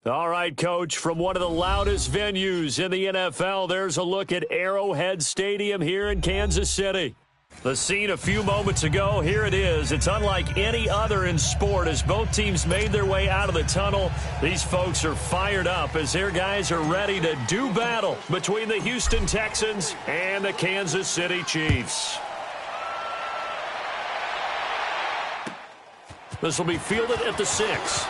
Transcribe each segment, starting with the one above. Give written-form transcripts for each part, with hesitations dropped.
All right, Coach, from one of the loudest venues in the NFL, there's a look at Arrowhead Stadium here in Kansas City. The scene a few moments ago, here it is. It's unlike any other in sport as both teams made their way out of the tunnel. These folks are fired up as their guys are ready to do battle between the Houston Texans and the Kansas City Chiefs. This will be fielded at the 6.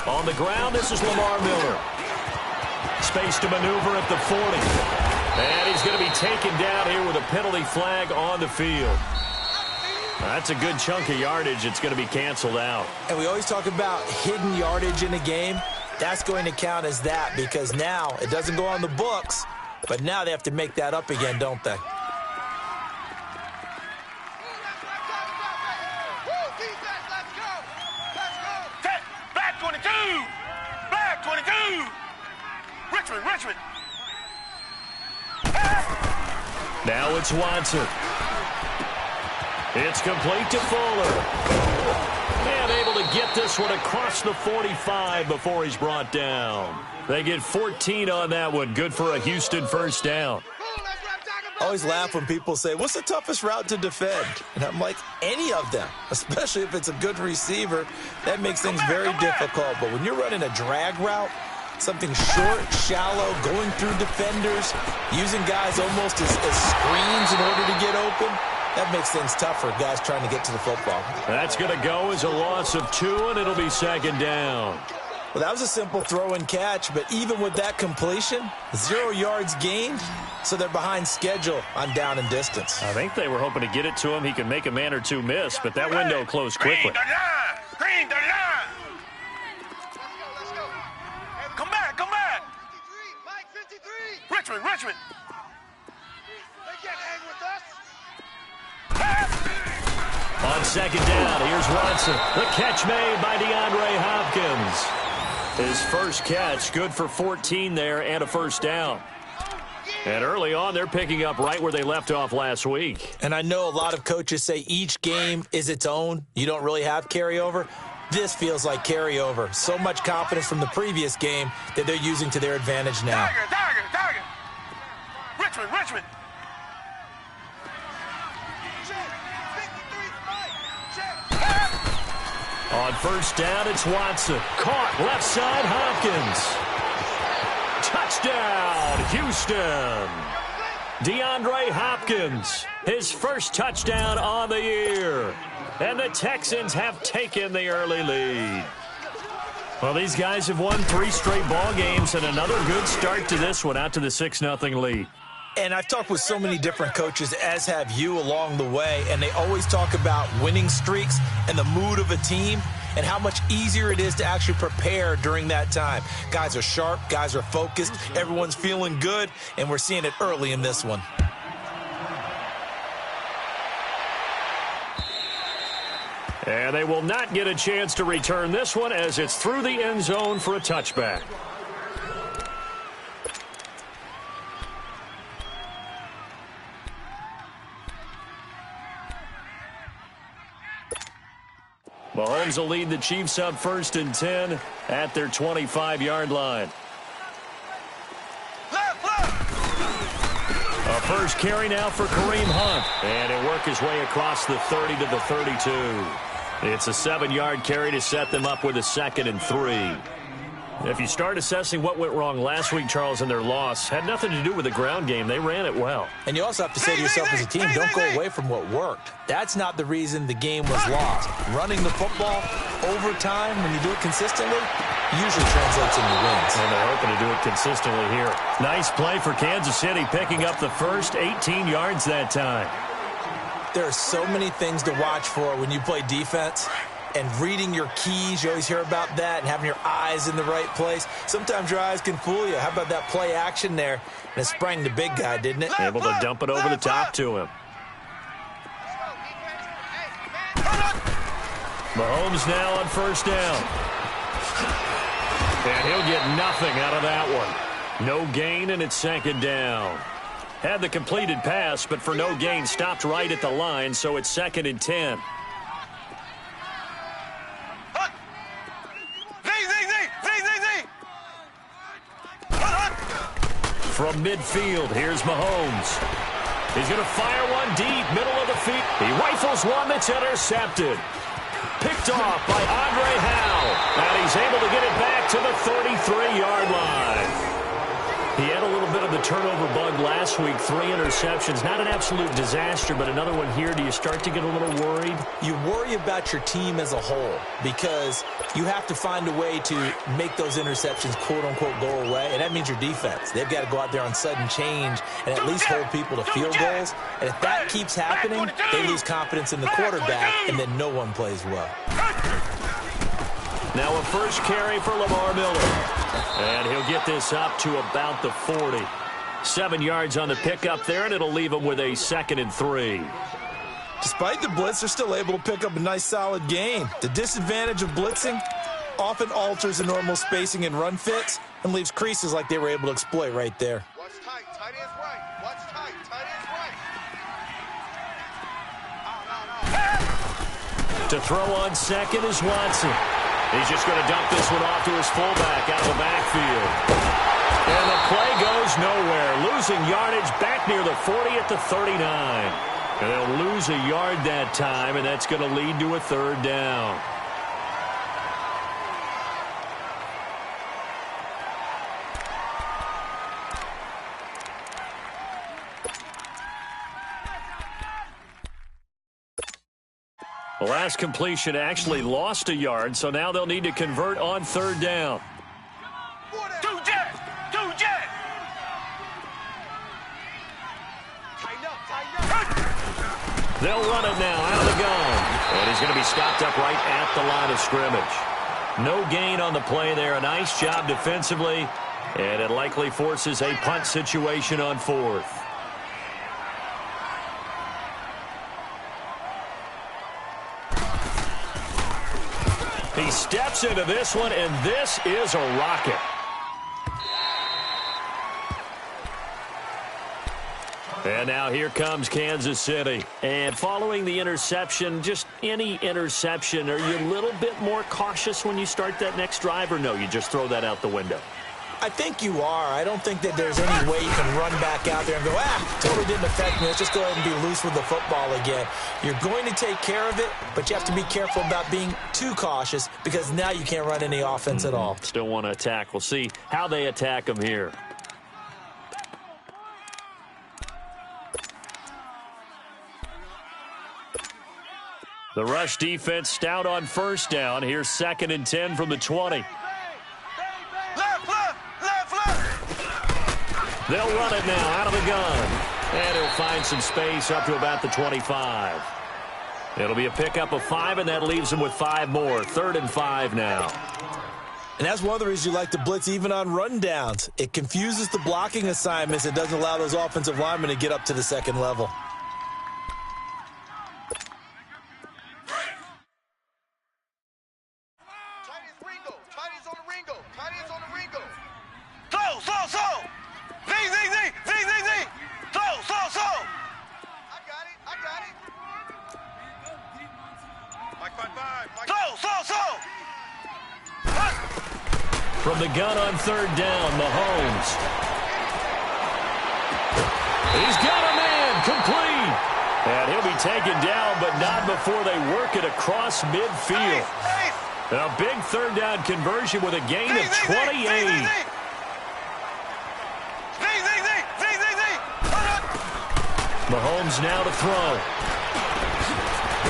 On the ground, this is Lamar Miller. Space to maneuver at the 40. And he's going to be taken down here with a penalty flag on the field. That's a good chunk of yardage. It's going to be canceled out. And we always talk about hidden yardage in a game. That's going to count as that because now it doesn't go on the books, but now they have to make that up again, don't they? Richmond. Now it's Watson. It's complete to Fuller. And able to get this one across the 45 before he's brought down. They get 14 on that one. Good for a Houston first down. I always laugh when people say, what's the toughest route to defend? And I'm like, any of them, especially if it's a good receiver. That makes things very difficult. But when you're running a drag route, something short, shallow, going through defenders, using guys almost as screens in order to get open, that makes things tough for guys trying to get to the football. That's going to go as a loss of 2, and it'll be second down. Well, that was a simple throw and catch, but even with that completion, 0 yards gained, so they're behind schedule on down and distance. I think they were hoping to get it to him. He can make a man or two miss, but that window closed quickly. Green the line. Come back. 53. Richmond. They can't hang with us. On second down, here's Watson. The catch made by DeAndre Hopkins. His first catch, good for 14 there and a first down. And early on, they're picking up right where they left off last week. And I know a lot of coaches say each game is its own. You don't really have carryover. This feels like carryover. So much confidence from the previous game that they're using to their advantage now. Tiger. Richmond. On first down, it's Watson. Caught left side, Hopkins. Touchdown, Houston. DeAndre Hopkins, his first touchdown on the year. And the Texans have taken the early lead. Well, these guys have won 3 straight ball games and another good start to this one out to the 6-0 lead. And I've talked with so many different coaches, as have you along the way, and they always talk about winning streaks and the mood of a team and how much easier it is to actually prepare during that time. Guys are sharp, guys are focused, everyone's feeling good, and we're seeing it early in this one. And they will not get a chance to return this one as it's through the end zone for a touchback. Mahomes will lead the Chiefs up 1st and 10 at their 25-yard line. A first carry now for Kareem Hunt. And he'll work his way across the 30 to the 32. It's a 7-yard carry to set them up with a 2nd and 3. If you start assessing what went wrong last week, Charles, in their loss, had nothing to do with the ground game. They ran it well. And you also have to say to yourself as a team, don't go away from what worked. That's not the reason the game was lost. Running the football over time, when you do it consistently, usually translates into wins. And they're hoping to do it consistently here. Nice play for Kansas City, picking up the first 18 yards that time. There are so many things to watch for when you play defense. and reading your keys. You always hear about that, and having your eyes in the right place. Sometimes your eyes can fool you. How about that play action there? And it sprang the big guy, didn't it? Able to dump it over the top to him. Mahomes now on first down. And he'll get nothing out of that one. No gain, and it's second down. Had the completed pass, but for no gain, stopped right at the line, so it's 2nd and 10. From midfield, here's Mahomes. He's going to fire one deep, middle of the field. He rifles one that's intercepted. Picked off by Andre Howe. And he's able to get it back to the 33-yard line. He had a little bit of the turnover bug last week, 3 interceptions. Not an absolute disaster, but another one here. Do you start to get a little worried? You worry about your team as a whole because you have to find a way to make those interceptions, quote-unquote, go away, and that means your defense. They've got to go out there on sudden change and at least hold people to field goals. And if that keeps happening, they lose confidence in the quarterback, and then no one plays well. Now a first carry for Lamar Miller. And he'll get this up to about the 40. 7 yards on the pickup there, and it'll leave him with a 2nd and 3. Despite the blitz, they're still able to pick up a nice, solid gain. The disadvantage of blitzing often alters the normal spacing and run fits and leaves creases like they were able to exploit right there. Watch tight. Tight end's right. Watch tight. Tight end's right. To throw on second is Watson. He's just going to dump this one off to his fullback out of the backfield. And the play goes nowhere. Losing yardage back near the 40 at the 39. And they'll lose a yard that time, and that's going to lead to a 3rd down. The last completion actually lost a yard, so now they'll need to convert on 3rd down. Two jet! Two jet! Tighten up, tighten up. They'll run it now out of the gun. And he's going to be stopped up right at the line of scrimmage. No gain on the play there. A nice job defensively. And it likely forces a punt situation on 4th. He steps into this one, and this is a rocket. And now here comes Kansas City. And following the interception, just any interception, are you a little bit more cautious when you start that next drive, or no, you just throw that out the window? I think you are. I don't think that there's any way you can run back out there and go, totally didn't affect me. Let's just go ahead and be loose with the football again. You're going to take care of it, but you have to be careful about being too cautious because now you can't run any offense at all. Still want to attack. We'll see how they attack them here. The rush defense stout on first down. Here's 2nd and 10 from the 20. They'll run it now out of the gun. And he'll find some space up to about the 25. It'll be a pickup of 5, and that leaves him with 5 more. 3rd and 5 now. And that's one of the reasons you like to blitz even on rundowns. It confuses the blocking assignments. It doesn't allow those offensive linemen to get up to the 2nd level. From the gun on 3rd down, Mahomes. He's got a man complete. And he'll be taken down, but not before they work it across midfield. A big 3rd down conversion with a gain of 28. Mahomes now to throw.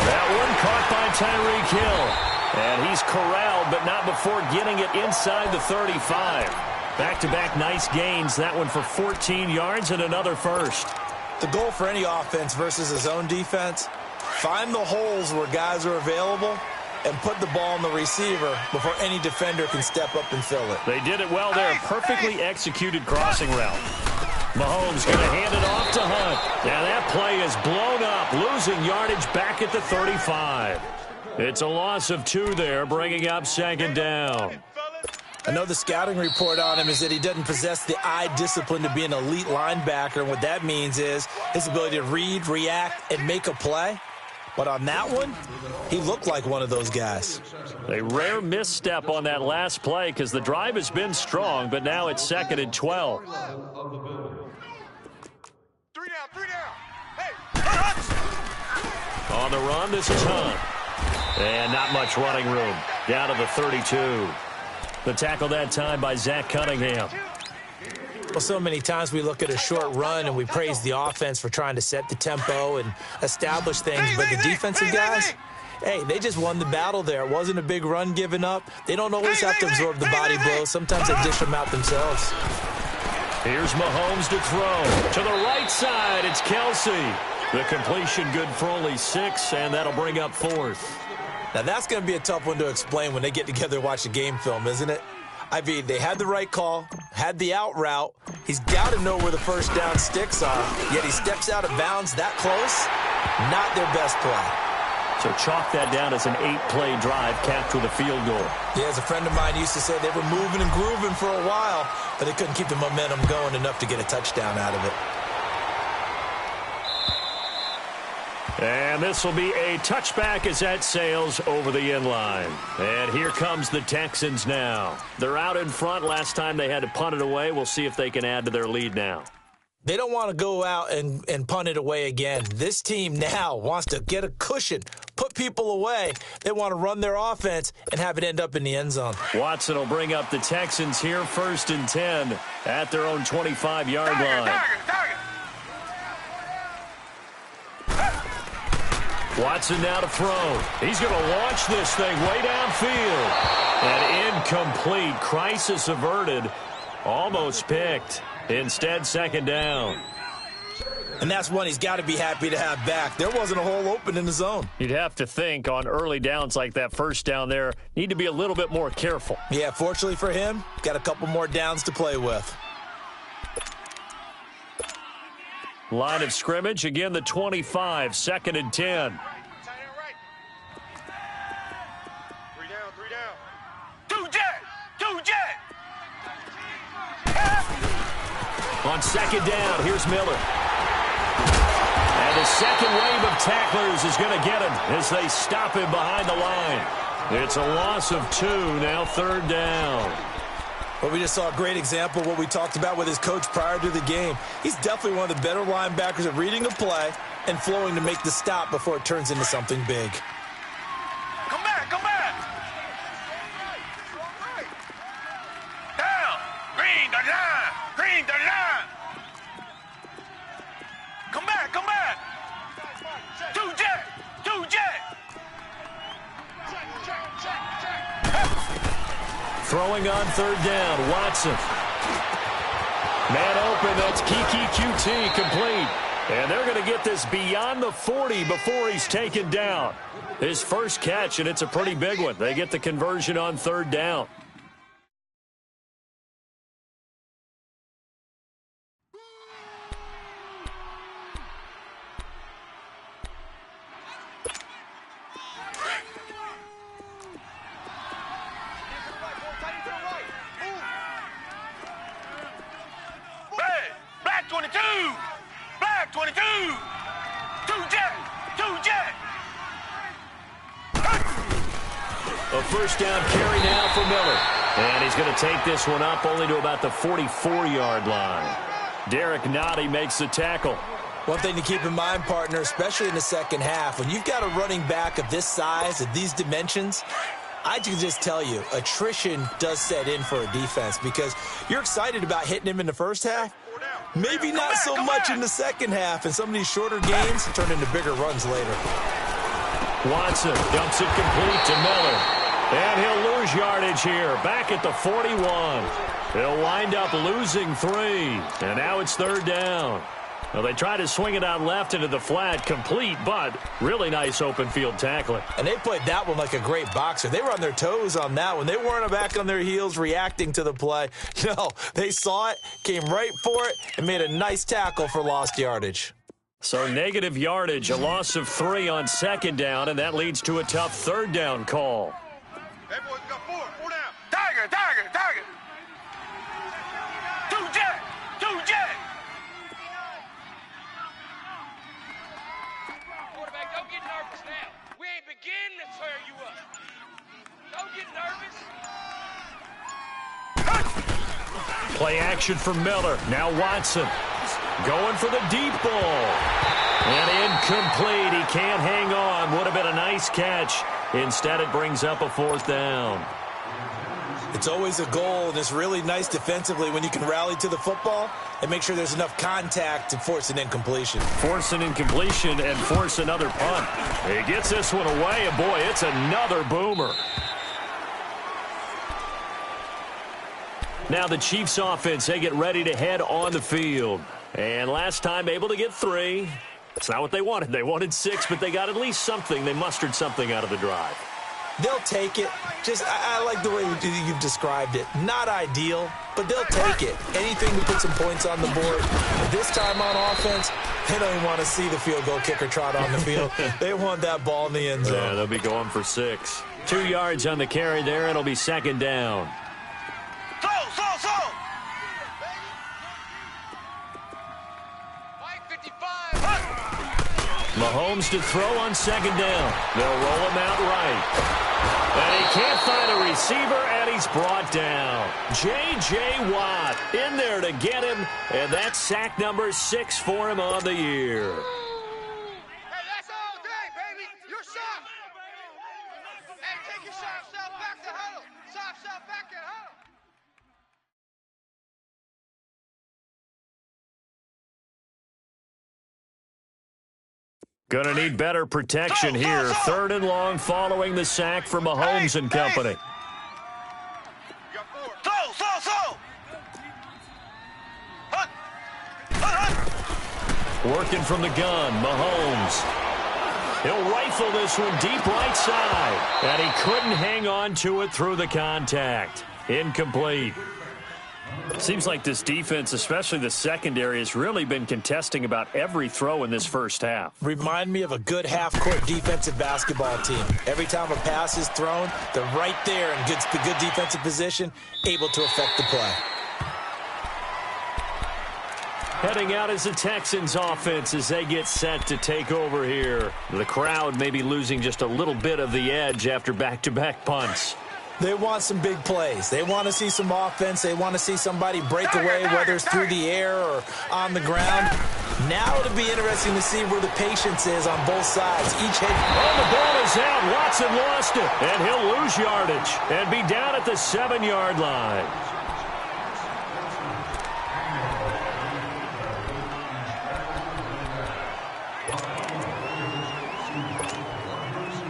That one caught by Tyreek Hill. And he's corralled, but not before getting it inside the 35. Back-to-back nice gains. That one for 14 yards and another first. The goal for any offense versus his own defense, find the holes where guys are available and put the ball on the receiver before any defender can step up and fill it. They did it well there. Perfectly executed crossing route. Mahomes going to hand it off to Hunt. Now that play is blown up, losing yardage back at the 35. It's a loss of 2 there, bringing up second down. I know the scouting report on him is that he doesn't possess the eye discipline to be an elite linebacker. And what that means is his ability to read, react, and make a play. But on that one, he looked like one of those guys. A rare misstep on that last play because the drive has been strong, but now it's 2nd and 12. 3 down. Hey, On the run, this is Hunt. And not much running room. Down to the 32. The tackle that time by Zach Cunningham. Well, so many times we look at a short run and we praise the offense for trying to set the tempo and establish things. But the defensive guys, hey, they just won the battle there. It wasn't a big run given up. They don't always have to absorb the body blows. Sometimes they dish them out themselves. Here's Mahomes to throw. To the right side, it's Kelsey. The completion good for only 6, and that'll bring up 4th. Now, that's going to be a tough one to explain when they get together and watch the game film, isn't it? I mean, they had the right call, had the out route. He's got to know where the first down sticks are, yet he steps out of bounds that close. Not their best play. So chalk that down as an 8-play drive capped with a field goal. Yeah, as a friend of mine used to say, they were moving and grooving for a while, but they couldn't keep the momentum going enough to get a touchdown out of it. And this will be a touchback as that sails over the end line. And here comes the Texans now. They're out in front. Last time they had to punt it away. We'll see if they can add to their lead now. They don't want to go out and punt it away again. This team now wants to get a cushion, put people away. They want to run their offense and have it end up in the end zone. Watson will bring up the Texans here, 1st and 10 at their own 25-yard line. Watson now to throw. He's going to launch this thing way downfield. And incomplete. Crisis averted. Almost picked. Instead, 2nd down. And that's one he's got to be happy to have back. There wasn't a hole open in the zone. You'd have to think on early downs like that first down there, need to be a little bit more careful. Yeah, fortunately for him, got a couple more downs to play with. Line of scrimmage, again the 25, 2nd and 10. 3 down. 2 jet. On 2nd down, here's Miller. And the second wave of tacklers is going to get him as they stop him behind the line. It's a loss of 2, now 3rd down. Well, we just saw a great example of what we talked about with his coach prior to the game. He's definitely one of the better linebackers at reading a play and flowing to make the stop before it turns into something big. Come back. Down. Green the line. Come back. 2 jet. Throwing on 3rd down, Watson. Man open, that's Kiki QT complete. And they're going to get this beyond the 40 before he's taken down. His first catch, and it's a pretty big one. They get the conversion on 3rd down. Black 22. 2 jet. A first down carry now for Miller. And he's going to take this one up only to about the 44-yard line. Derek Nottie makes the tackle. One thing to keep in mind, partner, especially in the second half, when you've got a running back of this size, of these dimensions, I can just tell you, attrition does set in for a defense because you're excited about hitting him in the first half. Maybe not so much in the second half, and some of these shorter gains turn into bigger runs later. Watson dumps it complete to Miller. And he'll lose yardage here, back at the 41. He'll wind up losing 3, and now it's 3rd down. Well, they try to swing it out left into the flat, complete, but really nice open field tackling. And they played that one like a great boxer. They were on their toes on that one. They weren't back on their heels reacting to the play. No, they saw it, came right for it, and made a nice tackle for lost yardage. So negative yardage, a loss of 3 on second down, and that leads to a tough third down call. Hey, boys, got 4 down. Tiger. 2 jet. Quarterback, don't get nervous now. We ain't beginning to tear you up. Don't get nervous. Play action for Miller. Now Watson going for the deep ball. And incomplete. He can't hang on. Would have been a nice catch. Instead, it brings up a 4th down. It's always a goal, and it's really nice defensively when you can rally to the football and make sure there's enough contact to force an incompletion. Force an incompletion and force another punt. He gets this one away, and boy, it's another boomer. Now the Chiefs offense, they get ready to head on the field. And last time able to get 3. That's not what they wanted. They wanted 6, but they got at least something. They mustered something out of the drive. They'll take it. I like the way you've described it. Not ideal, but they'll take it. Anything to put some points on the board. This time on offense, they don't even want to see the field goal kicker trot on the field. They want that ball in the end zone. Yeah, they'll be going for 6. 2 yards on the carry there. It'll be second down. Slow. Mike 55. Mahomes to throw on second down. They'll roll him out right. And he can't find a receiver, and he's brought down. J.J. Watt in there to get him, and that's sack number 6 for him on the year. Hey, that's all day, baby. You're soft. Hey, take your soft self back to huddle. Soft self back in huddle. Gonna need better protection here. 3rd and long following the sack for Mahomes and company. You got 4. Slow. Working from the gun, Mahomes. He'll rifle this one deep right side. And he couldn't hang on to it through the contact. Incomplete. Seems like this defense, especially the secondary, has really been contesting about every throw in this first half. Remind me of a good half-court defensive basketball team. Every time a pass is thrown, they're right there in good defensive position, able to affect the play. Heading out is the Texans offense as they get set to take over here. The crowd may be losing just a little bit of the edge after back-to-back punts. They want some big plays. They want to see some offense. They want to see somebody break away, whether it's through the air or on the ground. Now it'll be interesting to see where the patience is on both sides. Each head. Oh, the ball is out. Watson lost it. And he'll lose yardage and be down at the 7-yard line.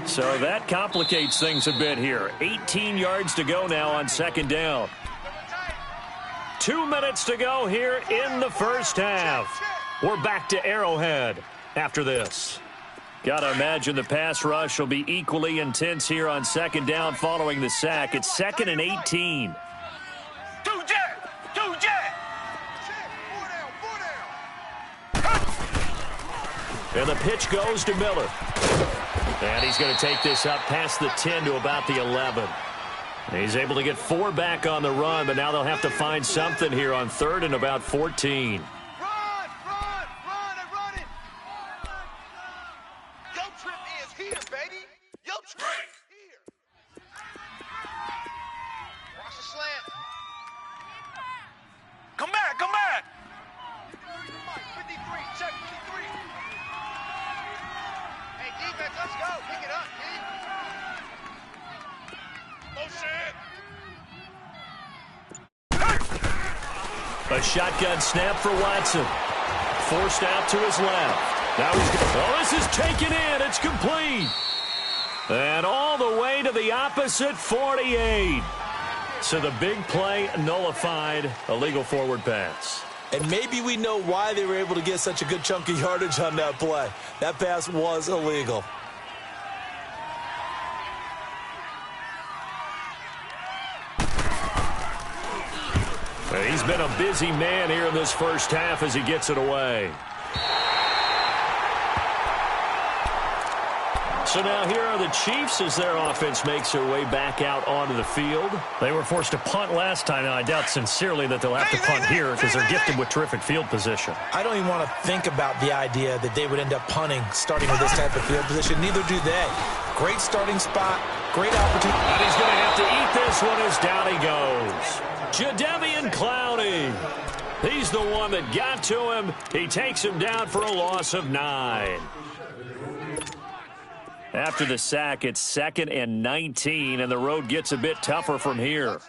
So that complicates things a bit here. 18 yards to go now on second down. 2 minutes to go here in the first half. We're back to Arrowhead after this. Got to imagine the pass rush will be equally intense here on second down following the sack. It's 2nd and 18. 2 jet. And the pitch goes to Miller. And he's going to take this up past the 10 to about the 11. He's able to get 4 back on the run, but now they'll have to find something here on 3rd and about 14. Run it. Yo trip is here, baby. Yo trip is here. Watch the slant. Come back. 53, check 53. Hey, defense, let's go. Pick it up, D. A shotgun snap for Watson. Forced out to his left. Now he's going. Oh, this is taken in. It's complete. And all the way to the opposite 48. So the big play nullified. A legal forward pass. And maybe we know why they were able to get such a good chunk of yardage on that play. That pass was illegal. He's been a busy man here in this first half as he gets it away. So now here are the Chiefs as their offense makes their way back out onto the field. They were forced to punt last time. Now, I doubt sincerely that they'll have to punt here because they're gifted with terrific field position. I don't even want to think about the idea that they would end up punting starting with this type of field position. Neither do they. Great starting spot, great opportunity. And he's going to have to eat this one as down he goes. Jadeveon Clowney. He's the one that got to him. He takes him down for a loss of 9. After the sack, it's 2nd and 19, and the road gets a bit tougher from here.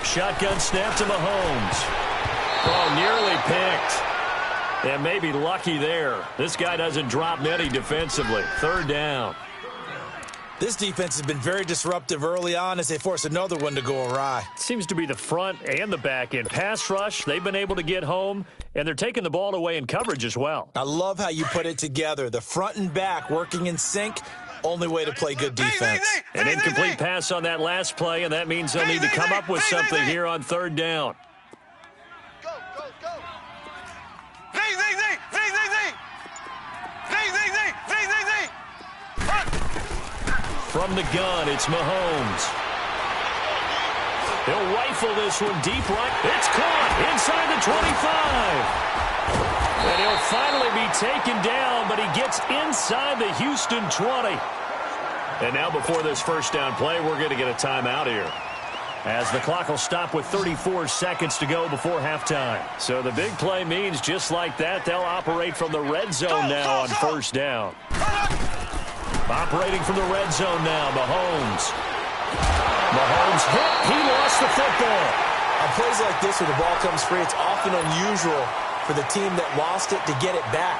Shotgun snap to Mahomes. Oh, nearly picked. And maybe lucky there. This guy doesn't drop many defensively. 3rd down. This defense has been very disruptive early on as they force another one to go awry. Seems to be the front and the back end. Pass rush, they've been able to get home, and they're taking the ball away in coverage as well. I love how you put it together. The front and back working in sync, only way to play good defense. An incomplete pass on that last play, and that means they'll need to come up with something here on 3rd down. Go, go, go. From the gun, it's Mahomes. He'll rifle this one deep right. It's caught inside the 25. And he'll finally be taken down, but he gets inside the Houston 20. And now before this first down play, we're going to get a timeout here, as the clock will stop with 34 seconds to go before halftime. So the big play means just like that, they'll operate from the red zone now on 1st down. Operating from the red zone now, Mahomes. Mahomes hit. He lost the football. On plays like this where the ball comes free, it's often unusual for the team that lost it to get it back.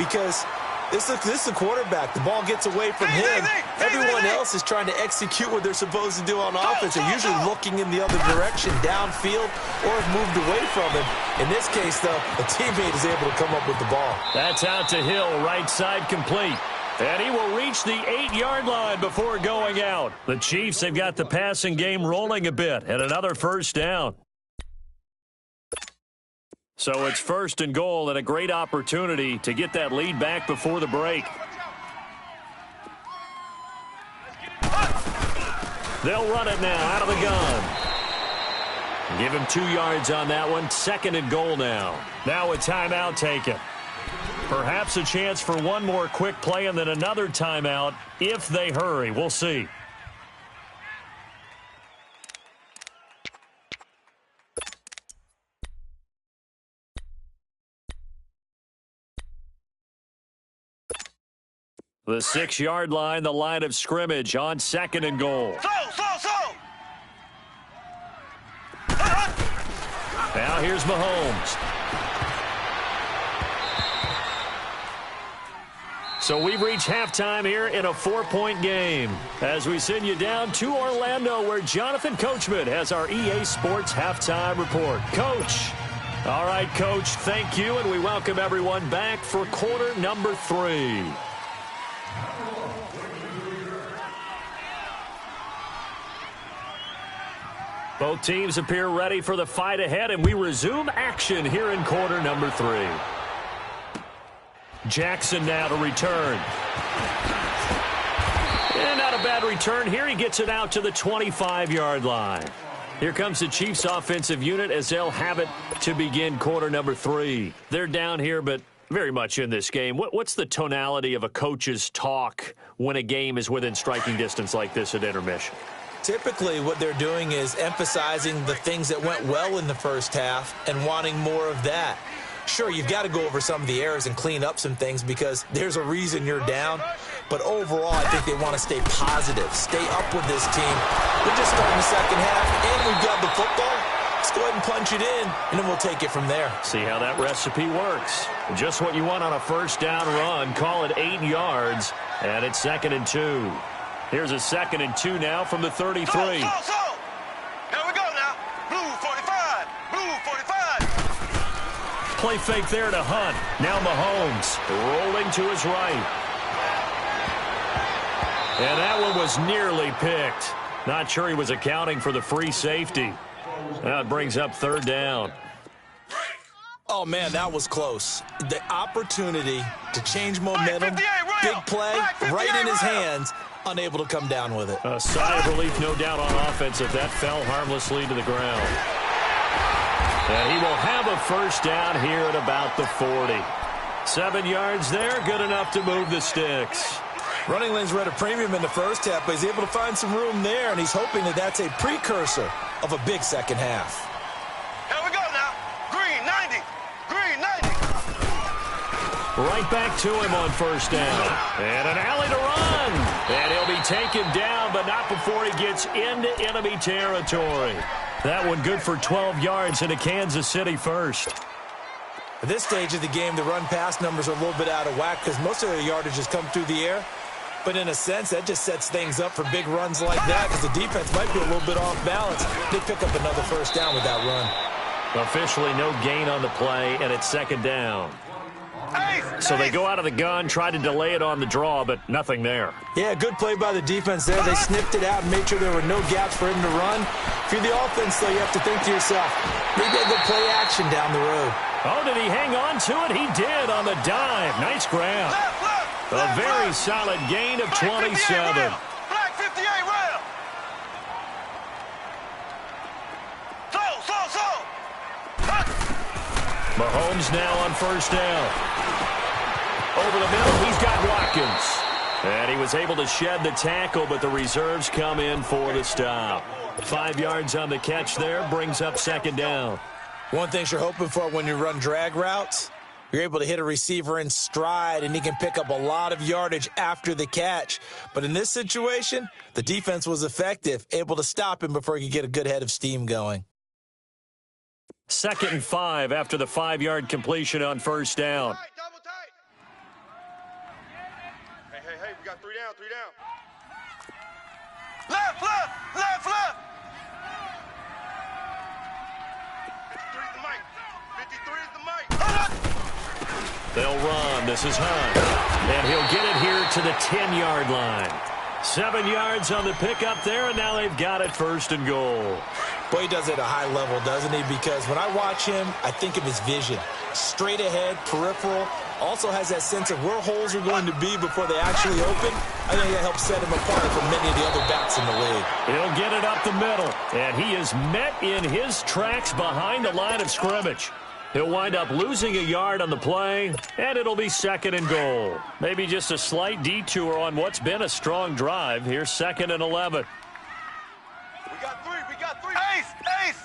Because this is the quarterback. The ball gets away from him. Everyone else is trying to execute what they're supposed to do on offense. They're usually looking in the other direction, downfield, or have moved away from him. In this case, though, a teammate is able to come up with the ball. That's out to Hill, right side complete. And he will reach the 8-yard line before going out. The Chiefs have got the passing game rolling a bit, and another 1st down. So it's 1st and goal, and a great opportunity to get that lead back before the break. They'll run it now out of the gun. Give him 2 yards on that one. 2nd and goal now. Now a timeout taken. Perhaps a chance for one more quick play and then another timeout if they hurry. We'll see. The 6-yard line, the line of scrimmage on 2nd and goal. Now here's Mahomes. So we've reached halftime here in a 4-point game as we send you down to Orlando, where Jonathan Coachman has our EA Sports halftime report. Coach. All right, Coach, thank you, and we welcome everyone back for quarter number 3. Both teams appear ready for the fight ahead, and we resume action here in quarter number 3. Jackson now to return. And not a bad return here. He gets it out to the 25-yard line. Here comes the Chiefs offensive unit as they'll have it to begin quarter number 3. They're down here, but very much in this game. What's the tonality of a coach's talk when a game is within striking distance like this at intermission? Typically, what they're doing is emphasizing the things that went well in the first half and wanting more of that. Sure, you've got to go over some of the errors and clean up some things because there's a reason you're down. But overall, I think they want to stay positive, stay up with this team. We're just starting the second half, and we've got the football. Let's go ahead and punch it in, and then we'll take it from there. See how that recipe works. Just what you want on a first down run. Call it 8 yards, and it's 2nd and 2. Here's a 2nd and 2 now from the 33. Here we go now. play fake there to Hunt. Now Mahomes rolling to his right. And that one was nearly picked. Not sure he was accounting for the free safety. Now it brings up third down. Oh, man, that was close. The opportunity to change momentum, big play, right in his hands, unable to come down with it. A sigh of relief, no doubt, on offense if that fell harmlessly to the ground. And he will have a first down here at about the 40. 7 yards there, good enough to move the sticks. Running lanes were at a premium in the first half, but he's able to find some room there, and he's hoping that that's a precursor of a big second half. Here we go now. Green 90. Green 90. Right back to him on first down. And an alley to run. And he'll be taken down, but not before he gets into enemy territory. That one good for 12 yards into Kansas City first. At this stage of the game, the run-pass numbers are a little bit out of whack because most of their yardage has come through the air. But in a sense, that just sets things up for big runs like that because the defense might be a little bit off balance. They pick up another first down with that run. Officially no gain on the play, and it's second down. So they go out of the gun, try to delay it on the draw, but nothing there. Yeah, good play by the defense there. They sniffed it out and made sure there were no gaps for him to run. If you're the offense, though, you have to think to yourself, maybe I go play action down the road. Oh, did he hang on to it? He did on the dive. Nice grab. A very solid gain of 27. Black 58 rail. So. Mahomes now on first down. Over the middle, he's got Watkins. And he was able to shed the tackle, but the reserves come in for the stop. 5 yards on the catch there, brings up second down. One thing you're hoping for when you run drag routes, you're able to hit a receiver in stride, and he can pick up a lot of yardage after the catch. But in this situation, the defense was effective, able to stop him before he could get a good head of steam going. 2nd and 5 after the 5-yard completion on first down. Double tight. Hey, we got 3 down. Left. 53 is the mic. 53 is the mic. They'll run. This is Hunt. And he'll get it here to the 10-yard line. 7 yards on the pickup there, and now they've got it first and goal. Boy, he does it at a high level, doesn't he? Because when I watch him, I think of his vision. Straight ahead, peripheral. Also has that sense of where holes are going to be before they actually open. I think that helps set him apart from many of the other backs in the league. He'll get it up the middle, and he is met in his tracks behind the line of scrimmage. He'll wind up losing a yard on the play, and it'll be 2nd and goal. Maybe just a slight detour on what's been a strong drive. Here's 2nd and 11. We got three. Ace.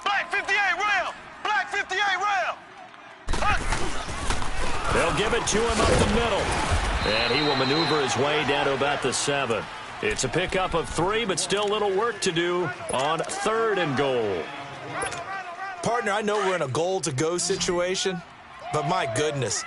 Black 58 rail. Black 58 rail. They'll give it to him up the middle. And he will maneuver his way down to about the 7. It's a pickup of 3, but still little work to do on 3rd and goal. Partner, I know we're in a goal-to-go situation, but my goodness.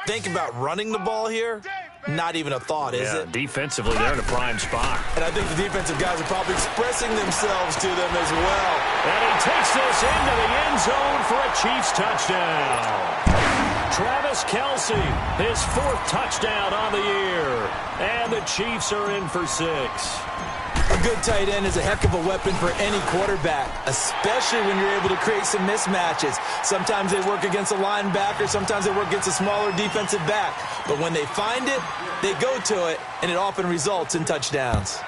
Think about running the ball here. Not even a thought, is it? Defensively, they're in a prime spot. And I think the defensive guys are probably expressing themselves to them as well. And he takes this into the end zone for a Chiefs touchdown. Travis Kelce, his 4th touchdown on the year. And the Chiefs are in for 6. A good tight end is a heck of a weapon for any quarterback, especially when you're able to create some mismatches. Sometimes they work against a linebacker, sometimes they work against a smaller defensive back. But when they find it, they go to it, and it often results in touchdowns.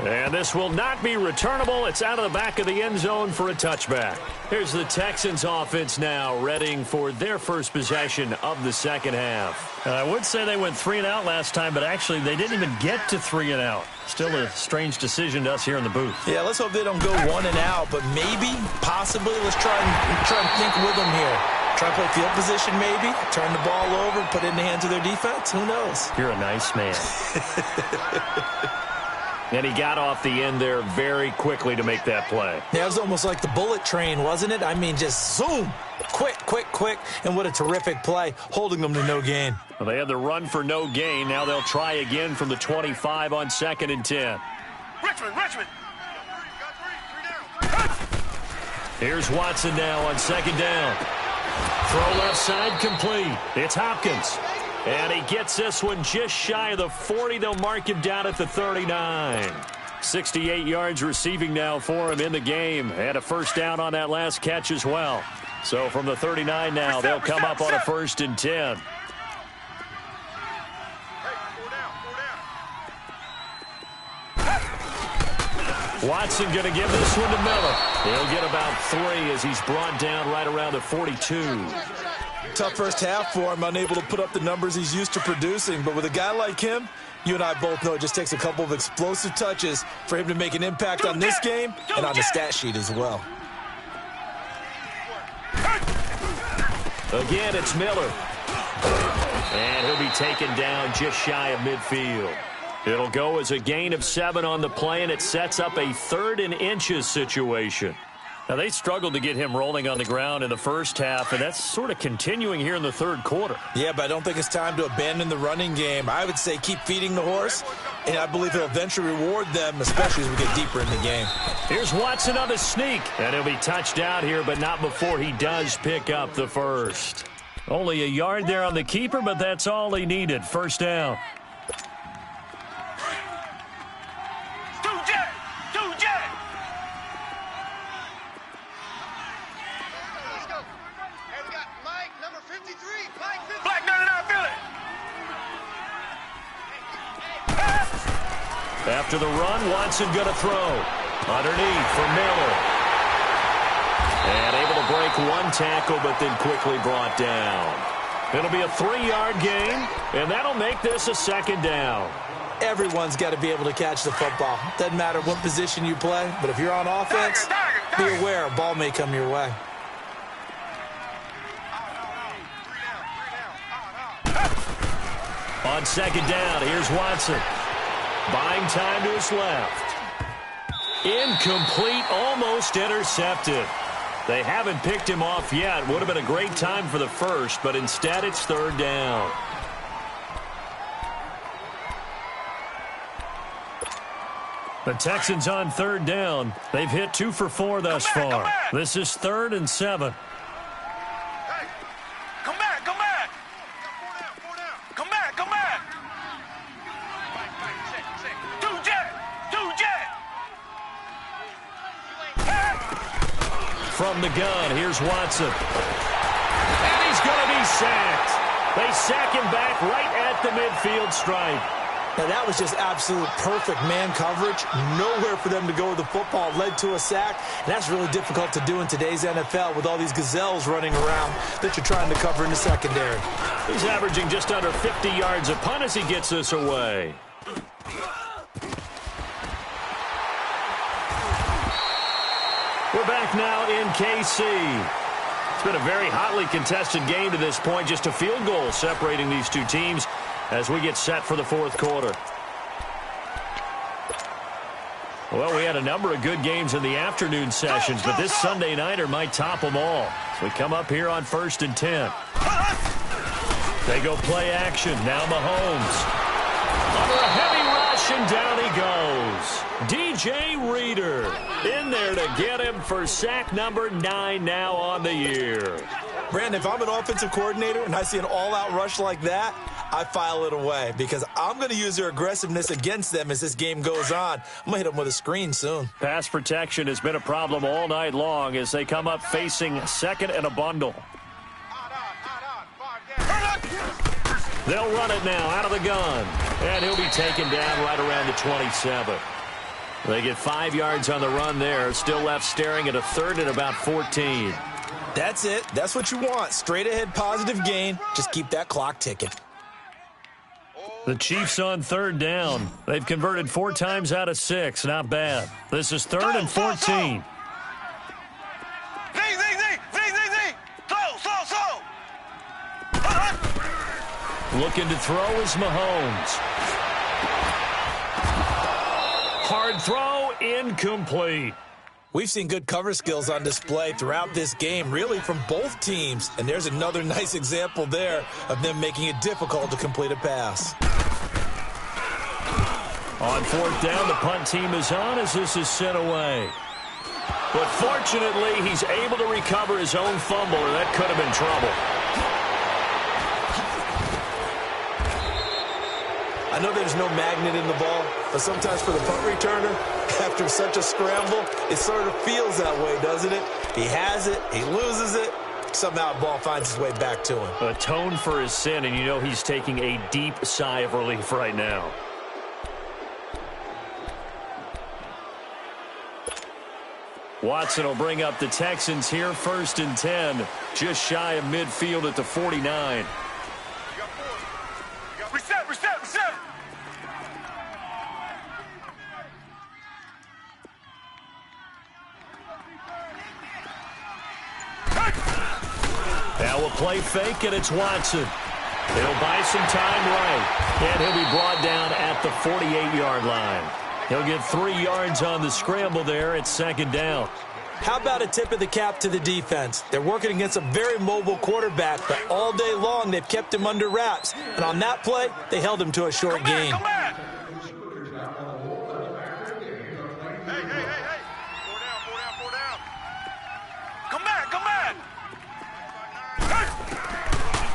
And this will not be returnable. It's out of the back of the end zone for a touchback. Here's the Texans offense now, readying for their first possession of the second half. And I would say they went 3 and out last time, but actually they didn't even get to 3 and out. Still a strange decision to us here in the booth. Yeah, let's hope they don't go 1 and out, but maybe, possibly, let's try and think with them here. Try to play field position maybe, turn the ball over, put it in the hands of their defense. Who knows? You're a nice man. And he got off the end there very quickly to make that play. Yeah, it was almost like the bullet train, wasn't it? I mean, just zoom. Quick. And what a terrific play, holding them to no gain. Well, they had the run for no gain. Now they'll try again from the 25 on 2nd and 10. Richmond. Here's Watson now on second down. Throw left side complete. It's Hopkins. And he gets this one just shy of the 40. They'll mark him down at the 39. 68 yards receiving now for him in the game. And a first down on that last catch as well. So from the 39 now, they'll come up on a 1st and 10. Watson going to give this one to Miller. He'll get about 3 as he's brought down right around the 42. Tough first half for him, unable to put up the numbers he's used to producing. But with a guy like him, you and I both know it just takes a couple of explosive touches for him to make an impact on this game and on the stat sheet as well. Again, it's Miller. And he'll be taken down just shy of midfield. It'll go as a gain of 7 on the play, and it sets up a 3rd and inches situation. Now, they struggled to get him rolling on the ground in the first half, and that's sort of continuing here in the third quarter. Yeah, but I don't think it's time to abandon the running game. I would say keep feeding the horse, and I believe he'll eventually reward them, especially as we get deeper in the game. Here's Watson on the sneak, and he'll be touched out here, but not before he does pick up the first. Only a yard there on the keeper, but that's all he needed. First down. After the run, Watson going to throw. Underneath for Miller. And able to break one tackle, but then quickly brought down. It'll be a 3-yard gain, and that'll make this a 2nd down. Everyone's got to be able to catch the football. Doesn't matter what position you play, but if you're on offense, be aware a ball may come your way. On 2nd down, here's Watson. Buying time to his left. Incomplete, almost intercepted. They haven't picked him off yet. Would have been a great time for the first, but instead it's 3rd down. The Texans on 3rd down. They've hit 2 for 4 thus far. This is 3rd and 7. From the gun, here's Watson. And he's going to be sacked. They sack him back right at the midfield stripe. Now, that was just absolute perfect man coverage. Nowhere for them to go with the football. Led to a sack. And that's really difficult to do in today's NFL with all these gazelles running around that you're trying to cover in the secondary. He's averaging just under 50 yards a punt as he gets this away. We're back now in KC. It's been a very hotly contested game to this point. Just a field goal separating these two teams as we get set for the 4th quarter. Well, we had a number of good games in the afternoon sessions, but this Sunday nighter might top them all. So we come up here on 1st and 10. They go play action. Now Mahomes. Under a heavy rush, and down he goes. DJ Reader in there to get him for sack number 9 now on the year. Brandon, if I'm an offensive coordinator and I see an all-out rush like that, I file it away because I'm going to use their aggressiveness against them as this game goes on. I'm going to hit them with a screen soon. Pass protection has been a problem all night long as they come up facing 2nd and a bundle. They'll run it now out of the gun. And he'll be taken down right around the 27. They get 5 yards on the run there. Still left staring at a 3rd and about 14. That's it. That's what you want. Straight ahead positive gain. Just keep that clock ticking. The Chiefs on 3rd down. They've converted 4 times out of 6. Not bad. This is 3rd and 14. Looking to throw is Mahomes. Hard throw, incomplete. We've seen good cover skills on display throughout this game, really from both teams. And there's another nice example there of them making it difficult to complete a pass. On 4th down, the punt team is on as this is sent away. But fortunately, he's able to recover his own fumble, or that could have been trouble. I know there's no magnet in the ball, but sometimes for the punt returner, after such a scramble, it sort of feels that way, doesn't it? He has it, he loses it, somehow the ball finds its way back to him. Atone for his sin, and you know he's taking a deep sigh of relief right now. Watson will bring up the Texans here, 1st and 10, just shy of midfield at the 49. Reset. Now we'll play fake, and it's Watson. He'll buy some time right, and he'll be brought down at the 48-yard line. He'll get 3 yards on the scramble there at 2nd down. How about a tip of the cap to the defense? They're working against a very mobile quarterback, but all day long they've kept him under wraps. And on that play, they held him to a short game. Come back.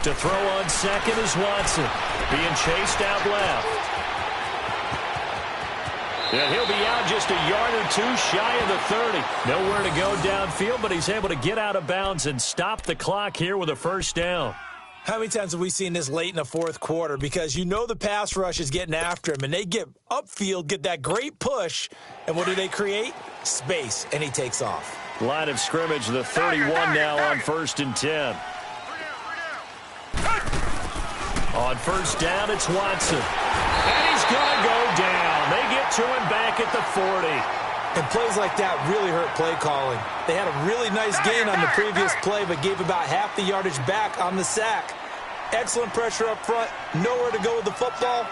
To throw on second is Watson, being chased out left. And he'll be out just a yard or 2 shy of the 30. Nowhere to go downfield, but he's able to get out of bounds and stop the clock here with a 1st down. How many times have we seen this late in the 4th quarter? Because you know the pass rush is getting after him, and they get upfield, get that great push, and what do they create? Space, and he takes off. Line of scrimmage, the 31 now on 1st and 10. On 1st down, it's Watson. And he's going to go down. They get to him back at the 40. And plays like that really hurt play calling. They had a really nice gain on the previous play, but gave about half the yardage back on the sack. Excellent pressure up front. Nowhere to go with the football.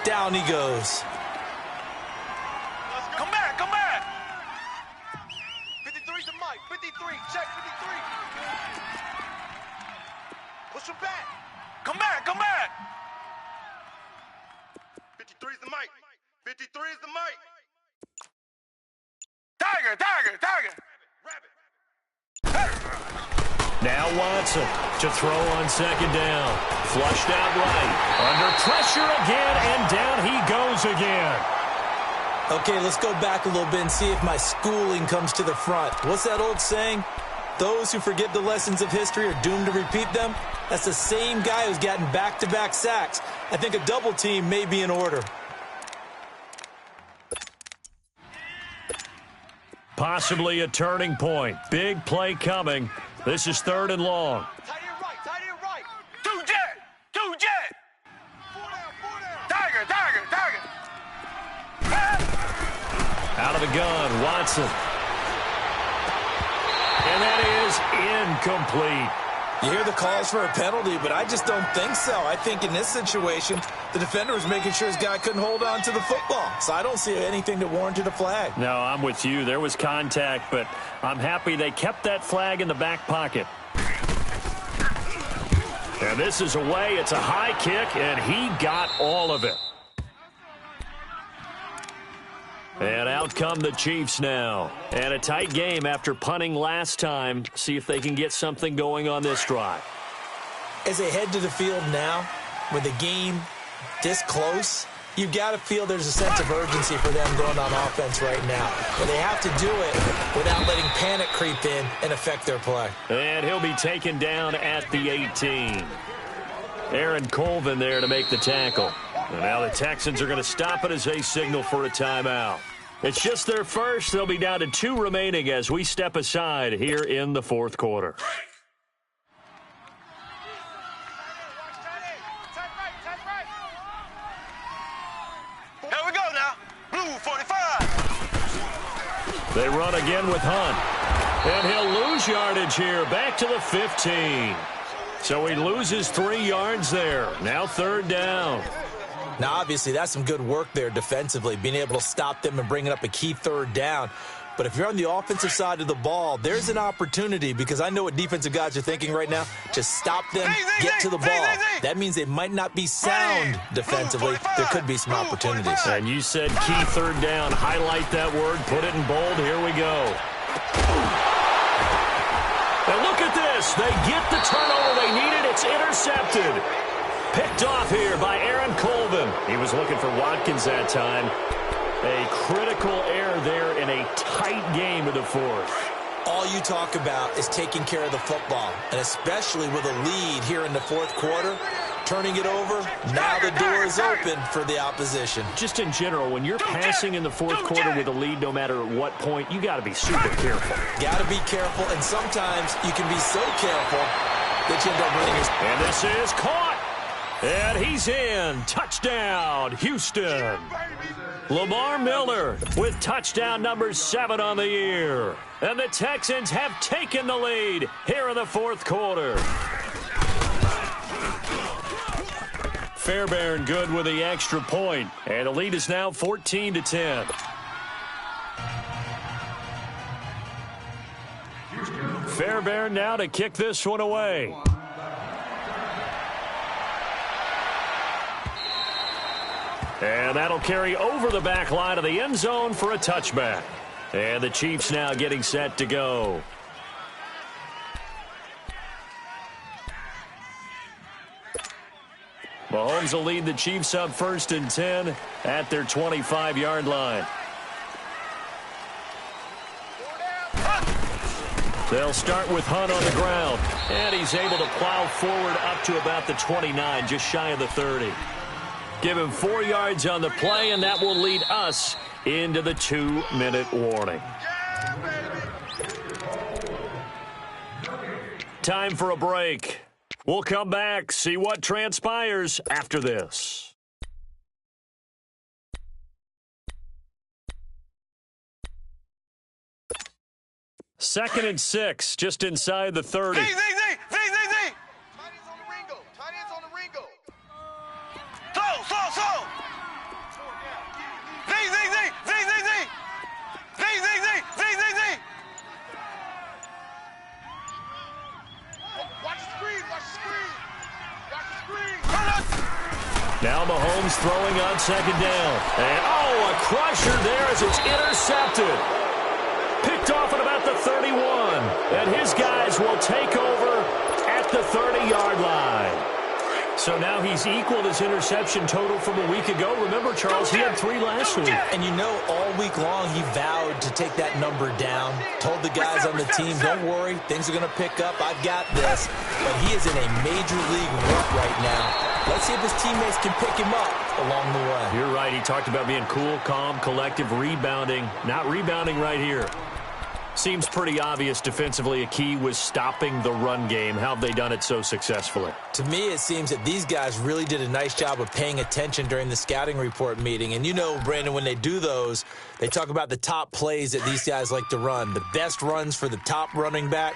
Down he goes. Come back. 53's the mic. 53. Check 53. Push him back. Come back. 53's the mic. 53 is the mic. Tiger. Rabbit. Now Watson to throw on 2nd down. Flushed out right. Under pressure again, and down he goes again. Okay, let's go back a little bit and see if my schooling comes to the front. What's that old saying? Those who forget the lessons of history are doomed to repeat them. That's the same guy who's gotten back-to-back sacks. I think a double team may be in order. Possibly a turning point. Big play coming. This is 3rd and long. Tight end right. 2 jet. 4 down. Tiger. Out of the gun, Watson. And that is incomplete. You hear the calls for a penalty, but I just don't think so. I think in this situation, the defender was making sure his guy couldn't hold on to the football. So I don't see anything that warranted a flag. No, I'm with you. There was contact, but I'm happy they kept that flag in the back pocket. And this is away. It's a high kick, and he got all of it. And out come the Chiefs now. And a tight game after punting last time. See if they can get something going on this drive. As they head to the field now, with the game this close, you've got to feel there's a sense of urgency for them going on offense right now. But they have to do it without letting panic creep in and affect their play. And he'll be taken down at the 18. Aaron Colvin there to make the tackle. And now the Texans are going to stop it as they signal for a timeout. It's just their first. They'll be down to 2 remaining as we step aside here in the 4th quarter. Here we go now. Blue 45. They run again with Hunt. And he'll lose yardage here. Back to the 15. So he loses 3 yards there. Now 3rd down. Now, obviously, that's some good work there defensively, being able to stop them and bringing up a key 3rd down. But if you're on the offensive side of the ball, there's an opportunity, because I know what defensive guys are thinking right now. Just stop them, get to the ball. That means they might not be sound defensively. There could be some opportunities. And you said key 3rd down. Highlight that word. Put it in bold. Here we go. And look at this. They get the turnover they needed. It's intercepted. Picked off here by Aaron Colvin. He was looking for Watkins that time. A critical error there in a tight game in the fourth. All you talk about is taking care of the football, and especially with a lead here in the fourth quarter, turning it over, now the door is open for the opposition. Just in general, when you're passing in the fourth quarter with a lead, no matter at what point, you got to be super careful. Got to be careful, and sometimes you can be so careful that you end up running your... And this is caught. And he's in. Touchdown, Houston. Lamar Miller with touchdown number 7 on the year. And the Texans have taken the lead here in the fourth quarter. Fairbairn good with the extra point. And the lead is now 14-10. Fairbairn now to kick this one away. And that'll carry over the back line of the end zone for a touchback. And the Chiefs now getting set to go. Mahomes will lead the Chiefs up 1st and 10 at their 25-yard line. They'll start with Hunt on the ground. And he's able to plow forward up to about the 29, just shy of the 30. Give him 4 yards on the play, and that will lead us into the 2-minute warning. Time for a break. We'll come back, see what transpires after this. Second and 6, just inside the 30. Tight ends on the Ringo. Tight ends on the Ringo. So. Watch the screen. Now Mahomes throwing on second down. And, a crusher there as it's intercepted. Picked off at about the 31. And his guys will take over at the 30-yard line. So now he's equaled his interception total from a week ago. Remember, Charles, he had 3 last week. And you know, all week long he vowed to take that number down. Told the guys on the team, don't worry, things are going to pick up. I've got this. But he is in a major league rut right now. Let's see if his teammates can pick him up along the way. You're right. He talked about being cool, calm, collective, rebounding. Not rebounding right here. Seems pretty obvious defensively a key was stopping the run game. How have they done it so successfully? To me, it seems that these guys really did a nice job of paying attention during the scouting report meeting. And you know, Brandon, when they do those, they talk about the top plays that these guys like to run. The best runs for the top running back,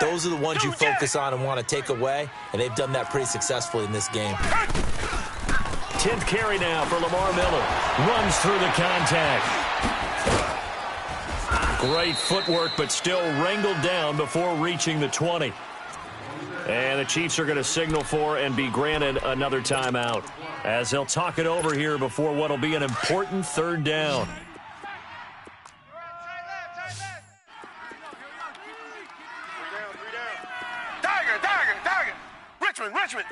those are the ones you focus on and want to take away. And they've done that pretty successfully in this game. 10th carry now for Lamar Miller. Runs through the contact. Great footwork, but still wrangled down before reaching the 20. And the Chiefs are going to signal for and be granted another timeout, as they'll talk it over here before what will be an important 3rd down. Richmond.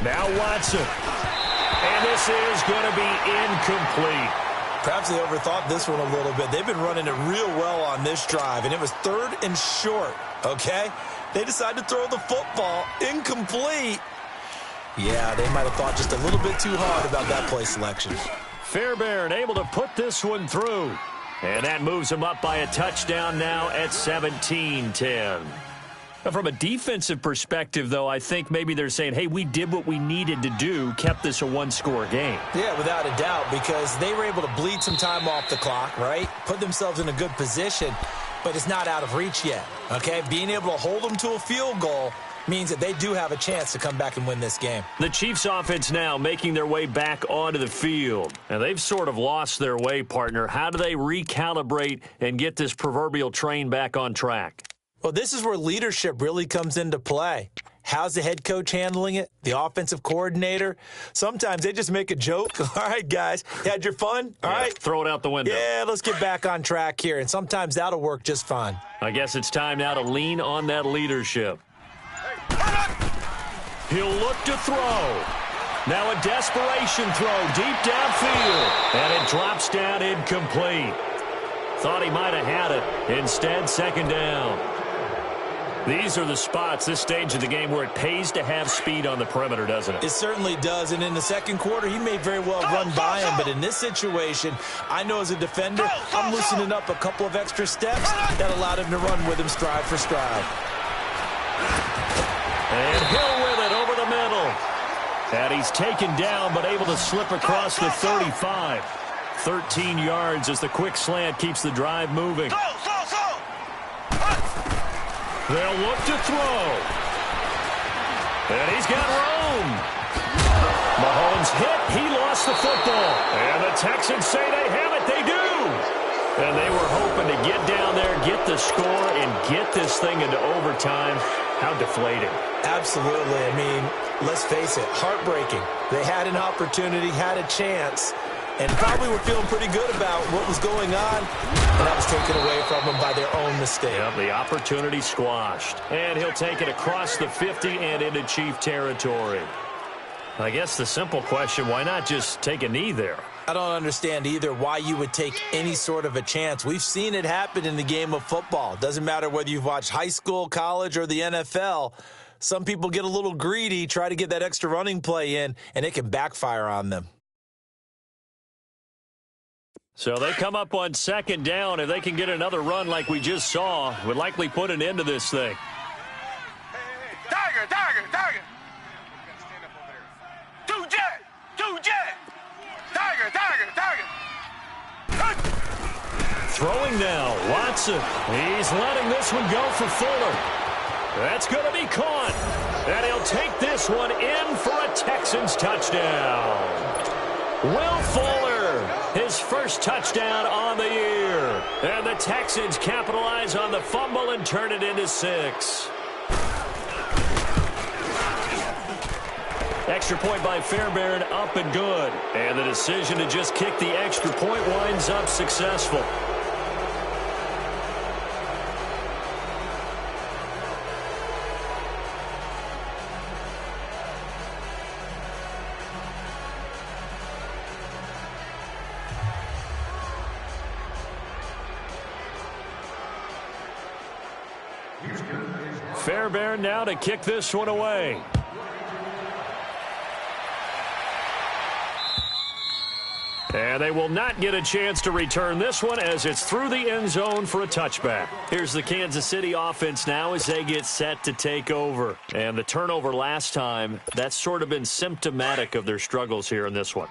Now Watson. And this is going to be incomplete. Perhaps they overthought this one a little bit. They've been running it real well on this drive, and it was 3rd and short, okay? They decided to throw the football incomplete. Yeah, they might have thought just a little bit too hard about that play selection. Fairbairn able to put this one through. And that moves them up by a touchdown now at 17-10. From a defensive perspective, though, I think maybe they're saying, hey, we did what we needed to do, kept this a 1-score game. Yeah, without a doubt, because they were able to bleed some time off the clock, right? Put themselves in a good position, but it's not out of reach yet, okay? Being able to hold them to a field goal means that they do have a chance to come back and win this game. The Chiefs offense now making their way back onto the field. And they've sort of lost their way, partner. How do they recalibrate and get this proverbial train back on track? Well, this is where leadership really comes into play. How's the head coach handling it? The offensive coordinator? Sometimes they just make a joke. All right, guys, you had your fun? All right. Throw it out the window. Yeah, let's get back on track here. And sometimes that'll work just fine. I guess it's time now to lean on that leadership. He'll look to throw. Now a desperation throw deep downfield. And it drops down incomplete. Thought he might have had it. Instead, second down. These are the spots, this stage of the game, where it pays to have speed on the perimeter, doesn't it? It certainly does. And in the second quarter, he may very well run by him. But in this situation, I know as a defender, I'm loosening up a couple of extra steps that allowed him to run with him stride for stride. And Hill with it over the middle. And he's taken down, but able to slip across the 35. 13 yards as the quick slant keeps the drive moving. They'll look to throw. And he's got room. Mahomes hit. He lost the football. And the Texans say they have it. They do. And they were hoping to get down there, get the score, and get this thing into overtime. How deflating. Absolutely. I mean, let's face it, heartbreaking. They had an opportunity, had a chance, and probably were feeling pretty good about what was going on, and that was taken away from them by their own mistake. Yep, the opportunity squashed. And he'll take it across the 50 and into Chief territory. I guess the simple question, why not just take a knee there? I don't understand either why you would take any sort of a chance. We've seen it happen in the game of football. Doesn't matter whether you've watched high school, college, or the NFL. Some people get a little greedy, try to get that extra running play in, and it can backfire on them. So they come up on second down. If they can get another run like we just saw, would likely put an end to this thing. Tiger! Two jet! Tiger! Throwing now, Watson. He's letting this one go for Fuller. That's going to be caught. And he'll take this one in for a Texans touchdown. Will Fuller, his first touchdown on the year. And the Texans capitalize on the fumble and turn it into 6. Extra point by Fairbairn, up and good. And the decision to just kick the extra point winds up successful. Fairbairn now to kick this one away. And they will not get a chance to return this one as it's through the end zone for a touchback. Here's the Kansas City offense now as they get set to take over. And the turnover last time, that's sort of been symptomatic of their struggles here in this one.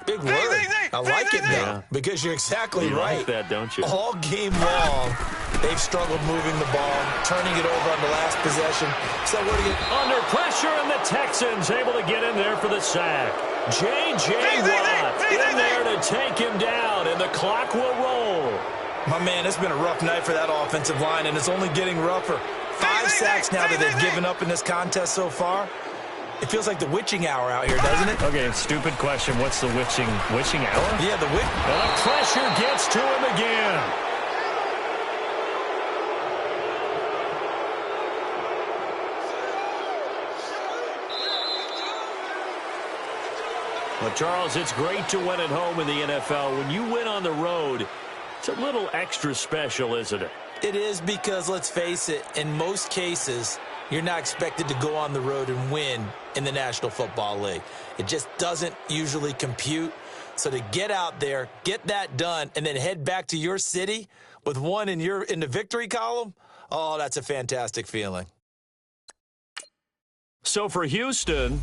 Big word. I like it now because you're exactly right. Like that, don't you? All game long, they've struggled moving the ball, turning it over on the last possession. So what do you... Under pressure, and the Texans able to get in there for the sack. J.J. Watt in there to take him down, and the clock will roll. My man, it's been a rough night for that offensive line, and it's only getting rougher. 5 sacks now that they've given up in this contest so far. It feels like the witching hour out here, doesn't it? Okay, stupid question. What's the witching hour? Yeah, the witch. And the pressure gets to him again. Well, Charles, it's great to win at home in the NFL. When you win on the road, it's a little extra special, isn't it? It is because, let's face it, in most cases, you're not expected to go on the road and win in the National Football League. It just doesn't usually compute. So to get out there, get that done, and then head back to your city with one in the victory column, oh, that's a fantastic feeling. So for Houston,